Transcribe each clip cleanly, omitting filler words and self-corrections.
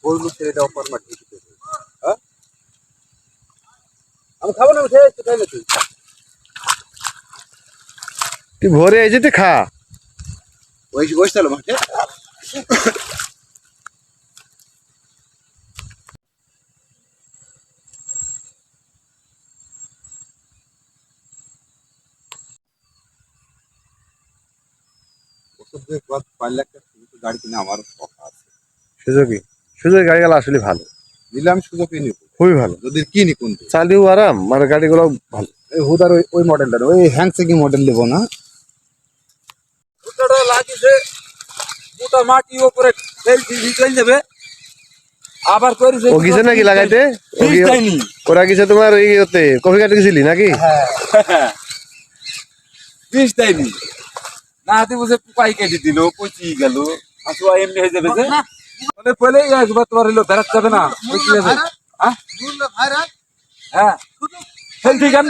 বলবো ছেলেটা অফার মাটি হ্যাঁ আমি খাবো না খেয়ে খাই না তুই ভোরে এই যেতে খা ওই বসে তাহলে মাঠে পাঁচ লাখ টাকা গাড়ি কিনে আমার কথা আছে সুযোগী গাড়ি গেলে আসলে ভালো নিলাম সুযোগ নিব খুবই ভালো যদি কিনি কোনটা চালিয়েও আরাম মানে গাড়িগুলো ভালো হুদার ওই মডেলটা ওই হ্যান্ডসেকিং মডেল নেবো না হুদাটা লাগিছে মোটা মাটি উপরে ফেল যাবে আবার করেছে ও গিয়েছে নাকি লাগাইতে ওরা গেছে তোমার এই হতে কফি কাটতে গেছিলি নাকি বিষ দেয়নি না হাতে বুঝে পাই কেটে দিল পচি গেল আসলে এমনি হয়ে যাবে যে মানে পরে একবার তোমার হলো বেড়াত যাবে না পচি যাবে হ্যাঁ হেলদি কেন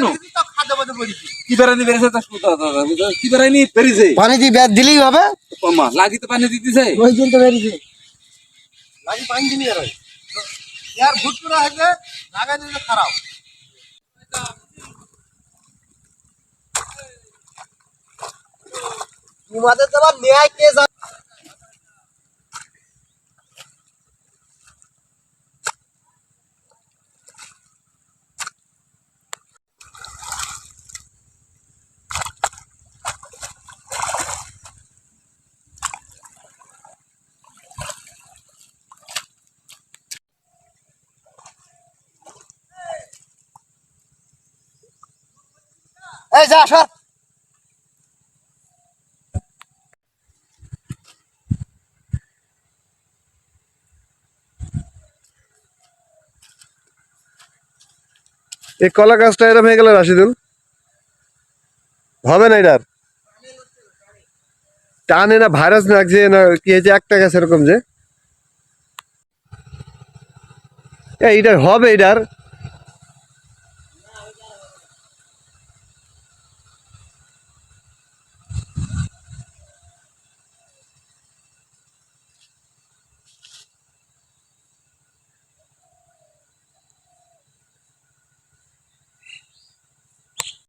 কি বেড়ানি বেড়েছে তা কি বেড়ানি বেরিয়েছে পানি দিয়ে ব্যাট দিলেই হবে কমা লাগিতে পানি দিতেছে ওই দিন তো বেরিয়েছে লাগি পানি দিলি আর यार ভুটপুরা আছে লাগা দিলে খারাপ তোমাদের তো আবার ন্যায় কে জানে এই যা সর এই কলা গাছটা এরকম হয়ে গেল রাশিদুল হবে না এটার টানে না ভাইরাস লাগছে না কি হয়েছে একটা গাছ এরকম যে এইটার হবে এটার